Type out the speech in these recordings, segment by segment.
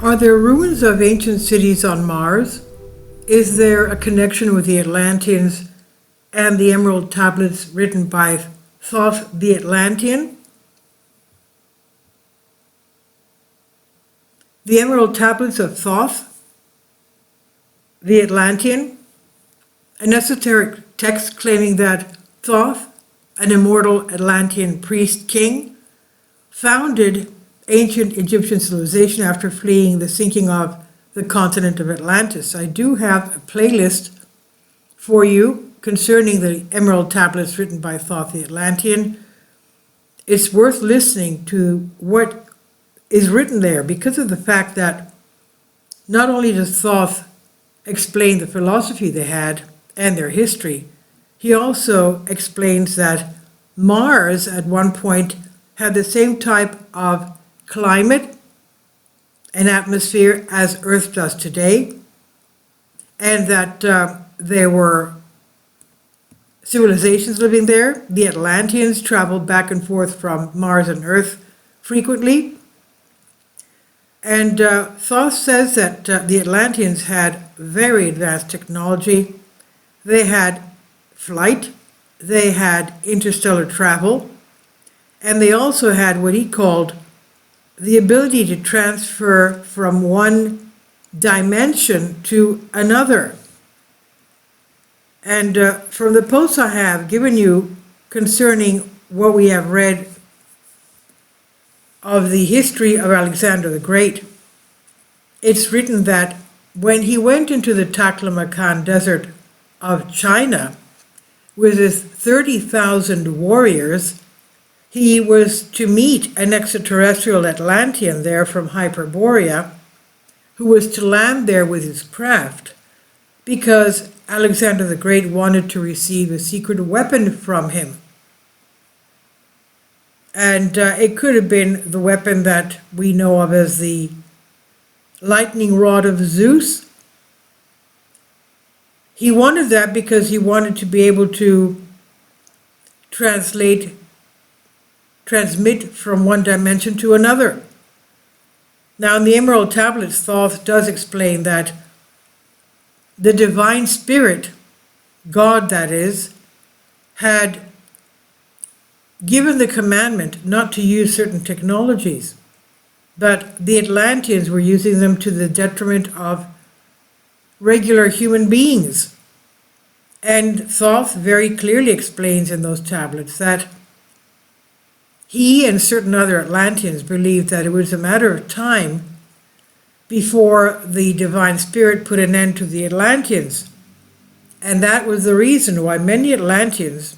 Are there ruins of ancient cities on Mars? Is there a connection with the Atlanteans and the emerald tablets written by Thoth the Atlantean? The emerald tablets of Thoth the Atlantean, an esoteric text claiming that Thoth, an immortal Atlantean priest king, founded ancient Egyptian civilization after fleeing the sinking of the continent of Atlantis. I do have a playlist for you concerning the emerald tablets written by Thoth the Atlantean. It's worth listening to what is written there because of the fact that not only does Thoth explain the philosophy they had and their history, he also explains that Mars at one point had the same type of climate and atmosphere as Earth does today, and that there were civilizations living there. The Atlanteans traveled back and forth from Mars and Earth frequently. And Thoth says that the Atlanteans had very advanced technology. They had flight, they had interstellar travel, and they also had what he called the ability to transfer from one dimension to another. And from the posts I have given you concerning what we have read of the history of Alexander the Great, it's written that when he went into the Taklamakan desert of China with his 30,000 warriors, he was to meet an extraterrestrial Atlantean there from Hyperborea, who was to land there with his craft because Alexander the Great wanted to receive a secret weapon from him. And it could have been the weapon that we know of as the lightning rod of Zeus. He wanted that because he wanted to be able to transmit from one dimension to another. Now, in the Emerald Tablets, Thoth does explain that the divine spirit, God that is, had given the commandment not to use certain technologies, but the Atlanteans were using them to the detriment of regular human beings. And Thoth very clearly explains in those tablets that he and certain other Atlanteans believed that it was a matter of time before the divine spirit put an end to the Atlanteans. And that was the reason why many Atlanteans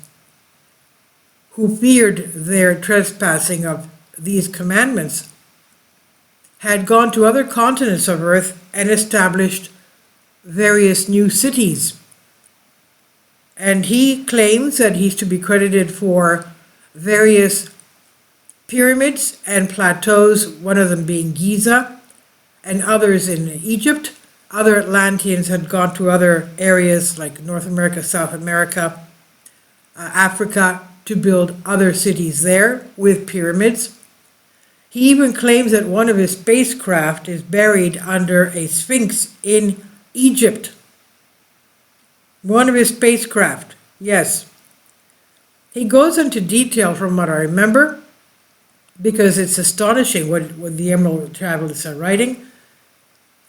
who feared their trespassing of these commandments had gone to other continents of Earth and established various new cities. And he claims that he's to be credited for various pyramids and plateaus, one of them being Giza, and others in Egypt. Other Atlanteans had gone to other areas like North America, South America, Africa, to build other cities there with pyramids. He even claims that one of his spacecraft is buried under a sphinx in Egypt. One of his spacecraft, yes. He goes into detail from what I remember, because it's astonishing what the Emerald Tablets are writing,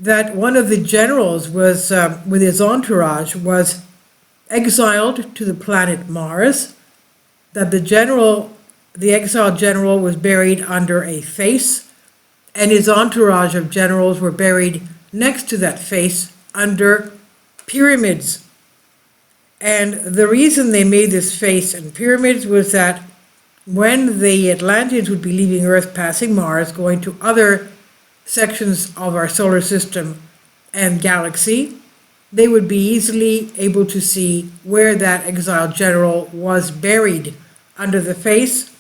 that one of the generals was, with his entourage, was exiled to the planet Mars, that the exiled general was buried under a face, and his entourage of generals were buried next to that face under pyramids. And the reason they made this face and pyramids was that when the Atlanteans would be leaving Earth, passing Mars, going to other sections of our solar system and galaxy, they would be easily able to see where that exiled general was buried under the face,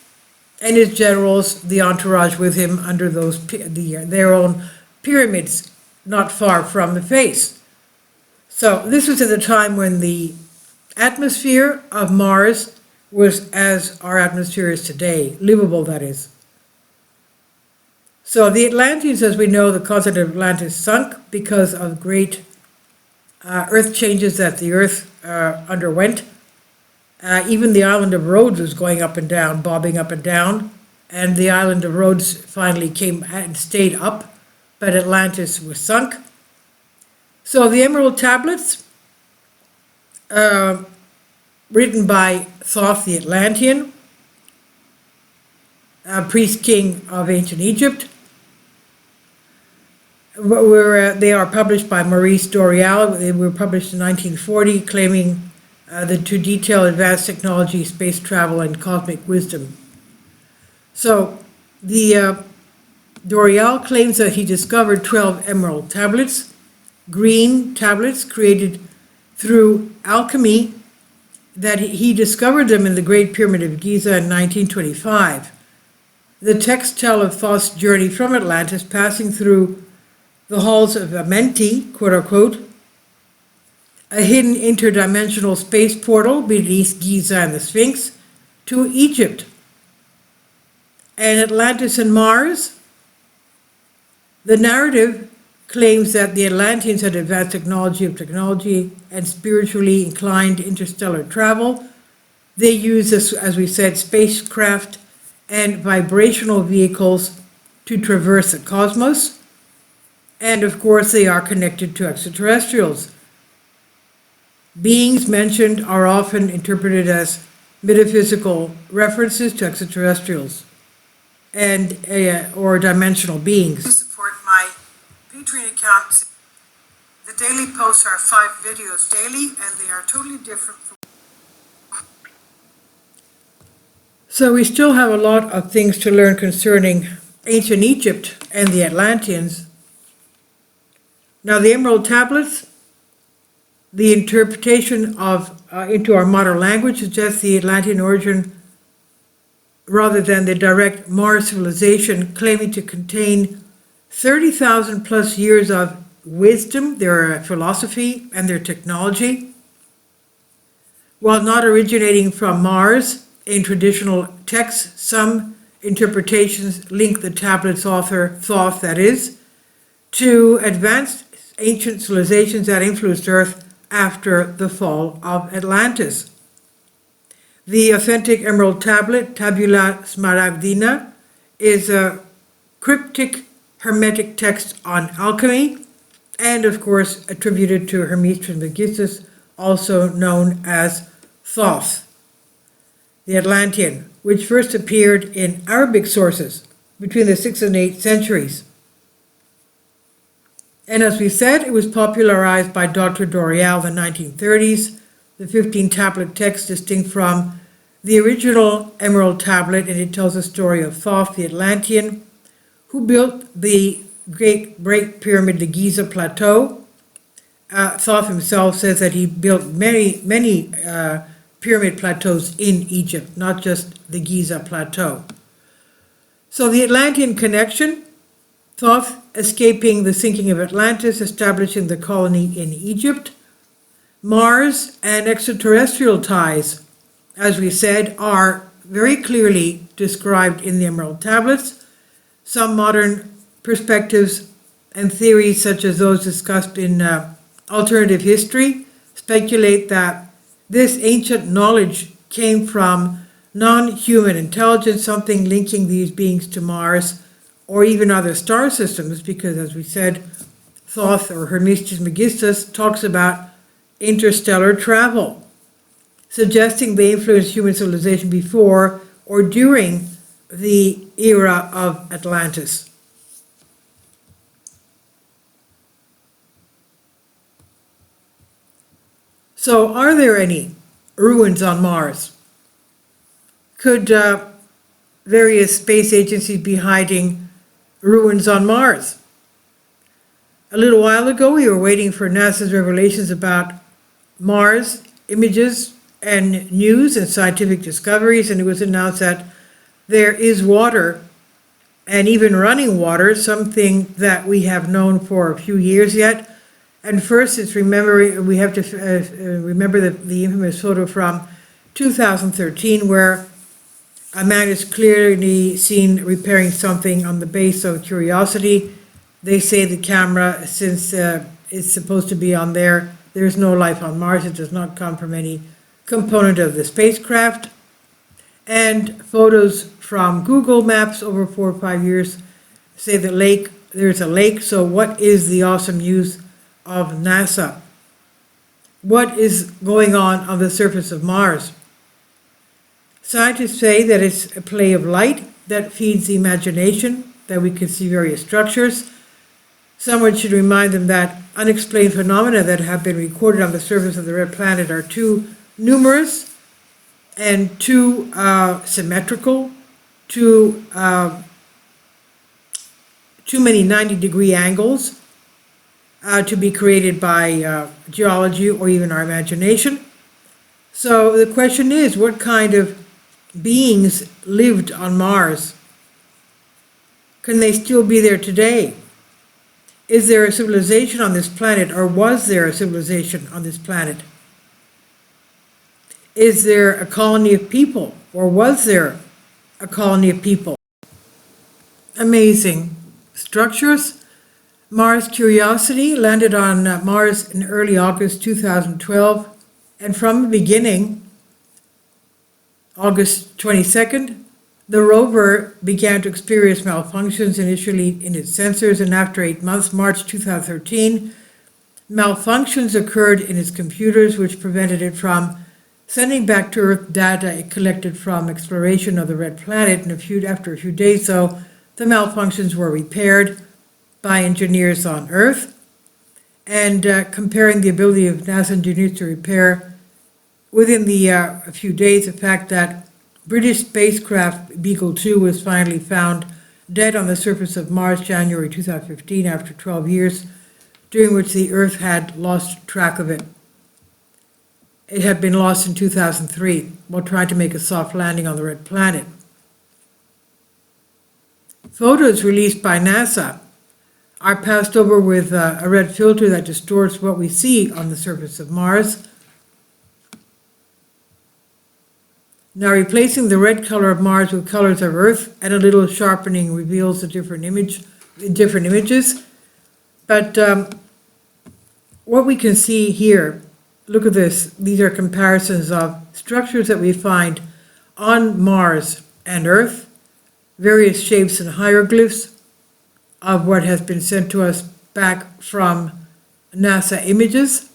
and his generals, the entourage with him, under their own pyramids, not far from the face. So this was at the time when the atmosphere of Mars was as our atmosphere is today, livable, that is. So the Atlanteans, as we know, the continent of Atlantis sunk because of great earth changes that the earth underwent. Even the island of Rhodes was going up and down, bobbing up and down, and the island of Rhodes finally came and stayed up, but Atlantis was sunk. So the Emerald Tablets, written by Thoth the Atlantean, priest king of ancient Egypt, they are published by Maurice Doreal. They were published in 1940, claiming to detail advanced technology, space travel, and cosmic wisdom. So the Doreal claims that he discovered 12 emerald tablets, green tablets created through alchemy, that he discovered them in the Great Pyramid of Giza in 1925. The texts tell of Thoth's journey from Atlantis, passing through the halls of Amenti, quote unquote, a hidden interdimensional space portal beneath Giza and the Sphinx, to Egypt. And Atlantis and Mars. The narrative claims that the Atlanteans had advanced technology and spiritually inclined interstellar travel. They used, as we said, spacecraft and vibrational vehicles to traverse the cosmos. And of course, they are connected to extraterrestrials. Beings mentioned are often interpreted as metaphysical references to extraterrestrials and or dimensional beings. To support my Patreon account, the daily posts are 5 videos daily, and they are totally different from. So we still have a lot of things to learn concerning ancient Egypt and the Atlanteans. Now, the Emerald Tablets, the interpretation of into our modern language suggests the Atlantean origin rather than the direct Mars civilization, claiming to contain 30,000 plus years of wisdom, their philosophy, and their technology. While not originating from Mars in traditional texts, some interpretations link the tablet's author, Thoth that is, to advanced ancient civilizations that influenced Earth after the fall of Atlantis. The authentic Emerald Tablet, Tabula Smaragdina, is a cryptic Hermetic text on alchemy, and of course attributed to Hermes Trismegistus, also known as Thoth, the Atlantean, which first appeared in Arabic sources between the 6th and 8th centuries. And as we said, it was popularized by Dr. Doreal in the 1930s. The 15-tablet text distinct from the original Emerald Tablet, and it tells the story of Thoth the Atlantean, who built the Great Pyramid, the Giza Plateau. Thoth himself says that he built many pyramid plateaus in Egypt, not just the Giza Plateau. So the Atlantean connection, Thoth escaping the sinking of Atlantis, establishing the colony in Egypt. Mars and extraterrestrial ties, as we said, are very clearly described in the Emerald Tablets. Some modern perspectives and theories, such as those discussed in alternative history, speculate that this ancient knowledge came from non-human intelligence, something linking these beings to Mars or even other star systems, because as we said, Thoth or Hermes Trismegistus talks about interstellar travel, suggesting they influenced human civilization before or during the era of Atlantis. So are there any ruins on Mars? Could various space agencies be hiding ruins on Mars? A little while ago, we were waiting for NASA's revelations about Mars images and news and scientific discoveries, and it was announced that there is water, and even running water, something that we have known for a few years yet. And first, we have to remember the infamous photo from 2013, where A man is clearly seen repairing something on the base of Curiosity. They say the camera, since it's supposed to be on there, there's no life on Mars. It does not come from any component of the spacecraft. And photos from Google Maps over 4 or 5 years say there's a lake. So what is the awesome use of NASA? What is going on the surface of Mars? Scientists say that it's a play of light that feeds the imagination, that we can see various structures. Someone should remind them that unexplained phenomena that have been recorded on the surface of the red planet are too numerous and too symmetrical, too many 90-degree angles to be created by geology or even our imagination. So the question is, what kind of beings lived on Mars? Can they still be there today? Is there a civilization on this planet, or was there a civilization on this planet? Is there a colony of people, or was there a colony of people? Amazing structures. Mars Curiosity landed on Mars in early August 2012, and from the beginning, August 22nd, the rover began to experience malfunctions initially in its sensors, and after 8 months, March 2013, malfunctions occurred in its computers, which prevented it from sending back to Earth data it collected from exploration of the red planet. And after a few days, though, the malfunctions were repaired by engineers on Earth. And comparing the ability of NASA engineers to repair within a few days, the fact that British spacecraft Beagle 2 was finally found dead on the surface of Mars January 2015 after 12 years, during which the Earth had lost track of it. It had been lost in 2003 while trying to make a soft landing on the red planet. Photos released by NASA are passed over with a red filter that distorts what we see on the surface of Mars. Now, replacing the red color of Mars with colors of Earth and a little sharpening reveals the different images. But what we can see here, look at this. These are comparisons of structures that we find on Mars and Earth, various shapes and hieroglyphs of what has been sent to us back from NASA images.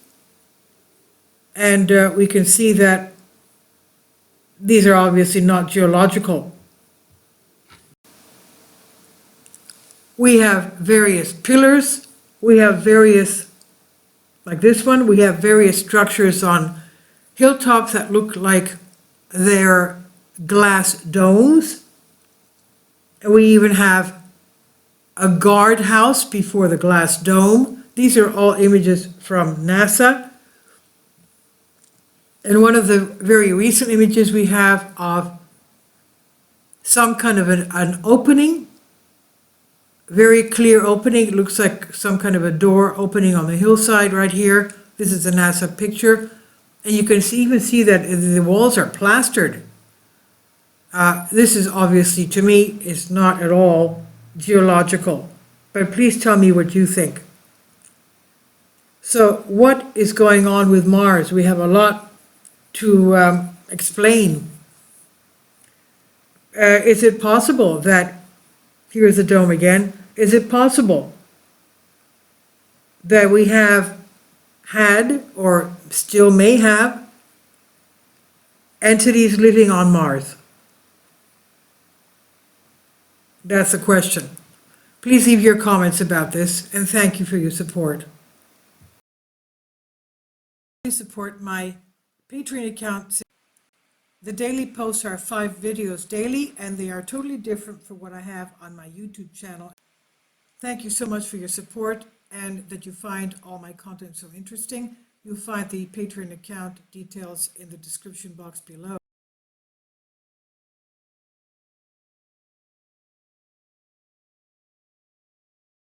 And we can see that these are obviously not geological. We have various pillars. We have various, like this one, we have various structures on hilltops that look like they're glass domes. And we even have a guardhouse before the glass dome. These are all images from NASA. And one of the very recent images we have of some kind of an opening, very clear opening. It looks like some kind of a door opening on the hillside right here. This is a NASA picture. And you can even see that the walls are plastered. This is obviously, to me, is not at all geological. But please tell me what you think. So what is going on with Mars? We have a lot to explain. Is it possible that, here's the dome again, is it possible that we have had, or still may have, entities living on Mars? That's the question. Please leave your comments about this, and thank you for your support. Please support my Patreon account. The daily posts are 5 videos daily, and they are totally different from what I have on my YouTube channel. Thank you so much for your support, and that you find all my content so interesting. You'll find the Patreon account details in the description box below.